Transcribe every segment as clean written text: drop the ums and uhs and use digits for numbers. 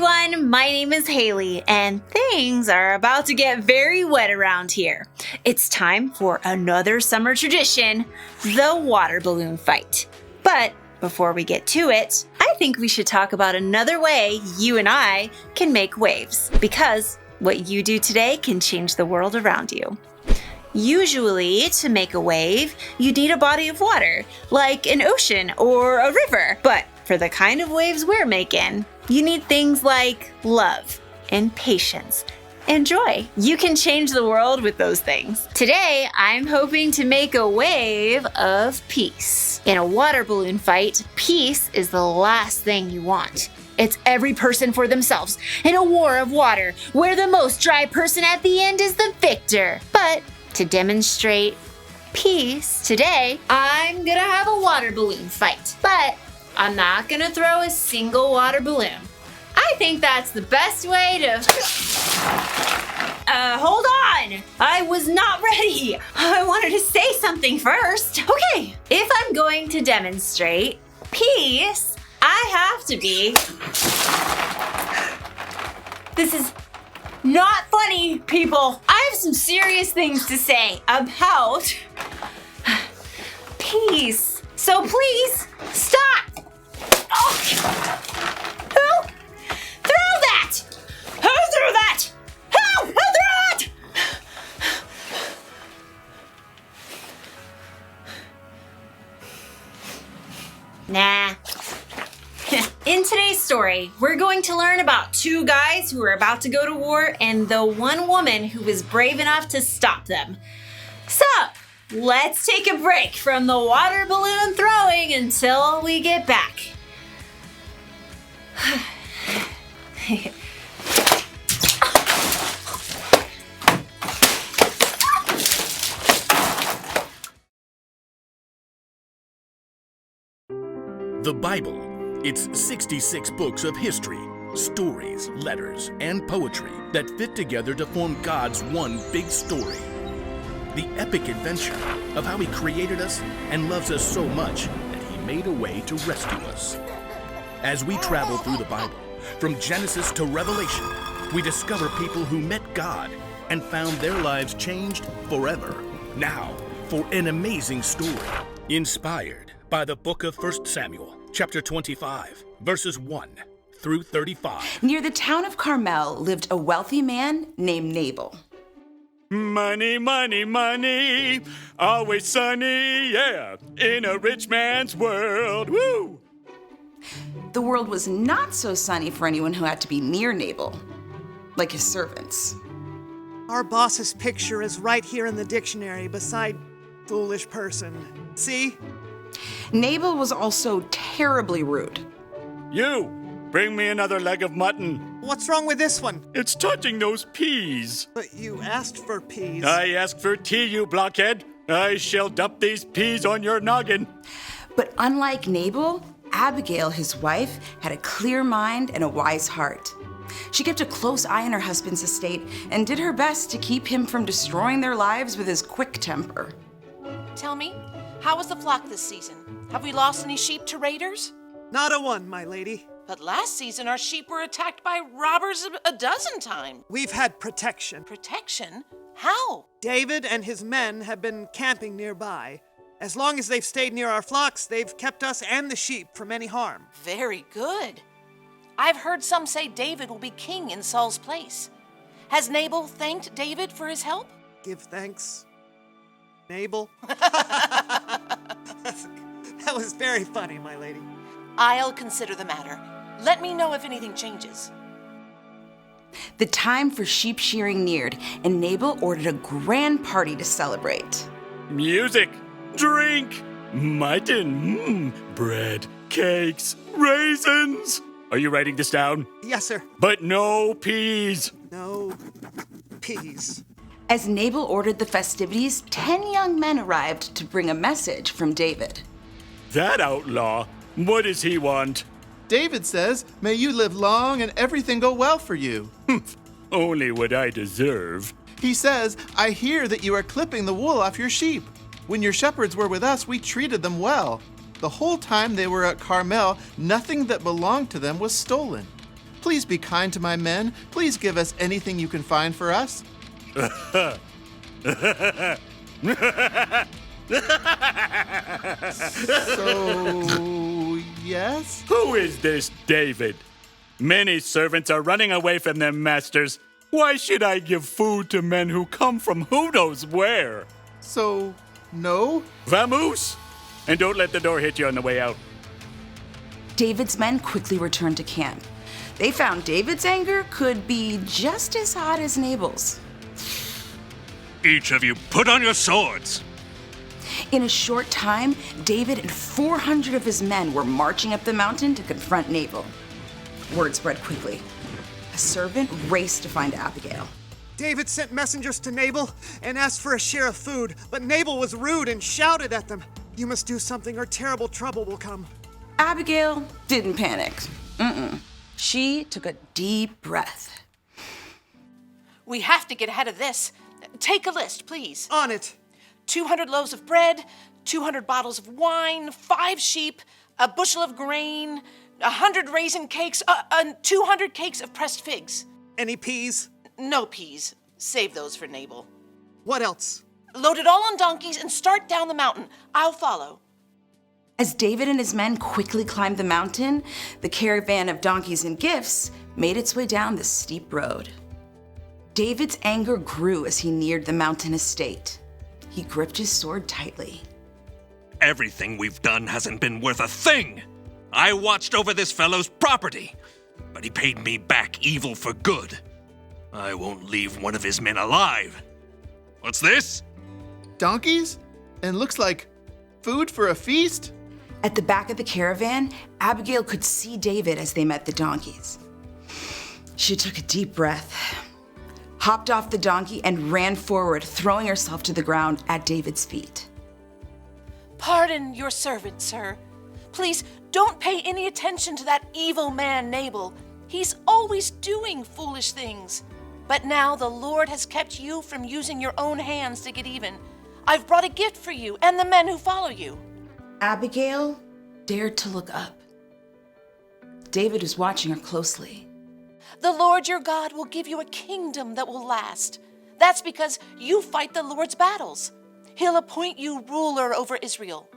everyone, my name is Haley, and things are about to get very wet around here. It's time for another summer tradition, the water balloon fight. But before we get to it, I think we should talk about another way you and I can make waves, because what you do today can change the world around you. Usually, to make a wave, you need a body of water, like an ocean or a river. But for the kind of waves we're making, you need things like love and patience and joy. You can change the world with those things. Today, I'm hoping to make a wave of peace. In a water balloon fight, peace is the last thing you want. It's every person for themselves in a war of water, where the most dry person at the end is the victor. But to demonstrate peace today, I'm gonna have a water balloon fight. But I'm not gonna throw a single water balloon. I think that's the best way to... hold on! I was not ready! I wanted to say something first. Okay, if I'm going to demonstrate peace, I have to be... This is not funny, people. I have some serious things to say about peace. So please, stop! Oh. Who threw that? Who threw that? Who threw it? Nah. In today's story, we're going to learn about two guys who are about to go to war and the one woman who was brave enough to stop them. So, let's take a break from the water balloon throwing until we get back. The Bible. It's 66 books of history, stories, letters, and poetry that fit together to form God's one big story. The epic adventure of how He created us and loves us so much that He made a way to rescue us. As we travel through the Bible, from Genesis to Revelation, we discover people who met God and found their lives changed forever. Now, for an amazing story, inspired by the book of 1 Samuel, chapter 25, verses 1 through 35. Near the town of Carmel lived a wealthy man named Nabal. Money, money, money, always sunny, yeah, in a rich man's world, woo! The world was not so sunny for anyone who had to be near Nabal, like his servants. Our boss's picture is right here in the dictionary beside foolish person. See? Nabal was also terribly rude. You, bring me another leg of mutton. What's wrong with this one? It's touching those peas. But you asked for peas. I asked for tea, you blockhead. I shall dump these peas on your noggin. But unlike Nabal, Abigail, his wife, had a clear mind and a wise heart. She kept a close eye on her husband's estate and did her best to keep him from destroying their lives with his quick temper. Tell me, how was the flock this season? Have we lost any sheep to raiders? Not a one, my lady. But last season our sheep were attacked by robbers a dozen times. We've had protection. Protection? How? David and his men have been camping nearby. As long as they've stayed near our flocks, they've kept us and the sheep from any harm. Very good. I've heard some say David will be king in Saul's place. Has Nabal thanked David for his help? Give thanks, Nabal. That was very funny, my lady. I'll consider the matter. Let me know if anything changes. The time for sheep shearing neared, and Nabal ordered a grand party to celebrate. Music, drink, mutton, bread, cakes, raisins. Are you writing this down? Yes, sir. But no peas. No peas. As Nabal ordered the festivities, 10 young men arrived to bring a message from David. That outlaw, what does he want? David says, "May you live long and everything go well for you." Only what I deserve. He says, "I hear that you are clipping the wool off your sheep. When your shepherds were with us, we treated them well. The whole time they were at Carmel, nothing that belonged to them was stolen. Please be kind to my men. Please give us anything you can find for us. So, yes? Who is this David? Many servants are running away from their masters. Why should I give food to men who come from who knows where? So, no? Vamoose! And don't let the door hit you on the way out. David's men quickly returned to camp. They found David's anger could be just as hot as Nabal's. Each of you put on your swords. In a short time, David and 400 of his men were marching up the mountain to confront Nabal. Word spread quickly. A servant raced to find Abigail. David sent messengers to Nabal and asked for a share of food, but Nabal was rude and shouted at them. You must do something or terrible trouble will come. Abigail didn't panic. She took a deep breath. We have to get ahead of this. Take a list, please. On it. 200 loaves of bread, 200 bottles of wine, 5 sheep, a bushel of grain, 100 raisin cakes, 200 cakes of pressed figs. Any peas? No peas. Save those for Nabal. What else? Load it all on donkeys and start down the mountain. I'll follow. As David and his men quickly climbed the mountain, the caravan of donkeys and gifts made its way down the steep road. David's anger grew as he neared the mountain estate. He gripped his sword tightly. Everything we've done hasn't been worth a thing. I watched over this fellow's property, but he paid me back evil for good. I won't leave one of his men alive. What's this? Donkeys? And looks like food for a feast? At the back of the caravan, Abigail could see David as they met the donkeys. She took a deep breath, hopped off the donkey, and ran forward, throwing herself to the ground at David's feet. Pardon your servant, sir. Please don't pay any attention to that evil man, Nabal. He's always doing foolish things. But now the Lord has kept you from using your own hands to get even. I've brought a gift for you and the men who follow you. Abigail dared to look up. David was watching her closely. The Lord your God will give you a kingdom that will last. That's because you fight the Lord's battles. He'll appoint you ruler over Israel.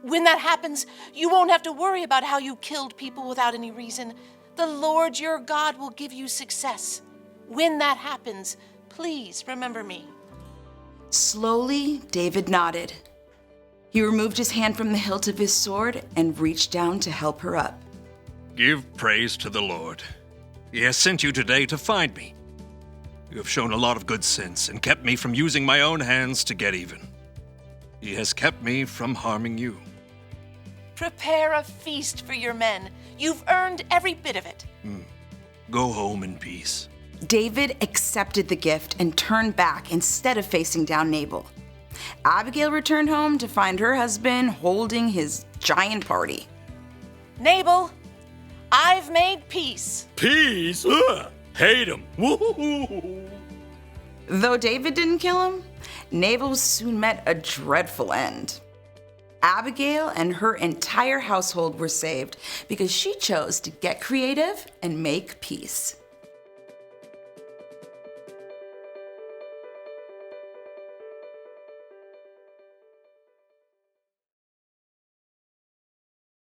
When that happens, you won't have to worry about how you killed people without any reason. The Lord your God will give you success. When that happens, please remember me. Slowly, David nodded. He removed his hand from the hilt of his sword and reached down to help her up. Give praise to the Lord. He has sent you today to find me. You have shown a lot of good sense and kept me from using my own hands to get even. He has kept me from harming you. Prepare a feast for your men. You've earned every bit of it. Go home in peace. David accepted the gift and turned back instead of facing down Nabal. Abigail returned home to find her husband holding his giant party. Nabal, I've made peace. Peace? Ugh, hate him. Woo-hoo-hoo. Though David didn't kill him, Nabal soon met a dreadful end. Abigail and her entire household were saved because she chose to get creative and make peace.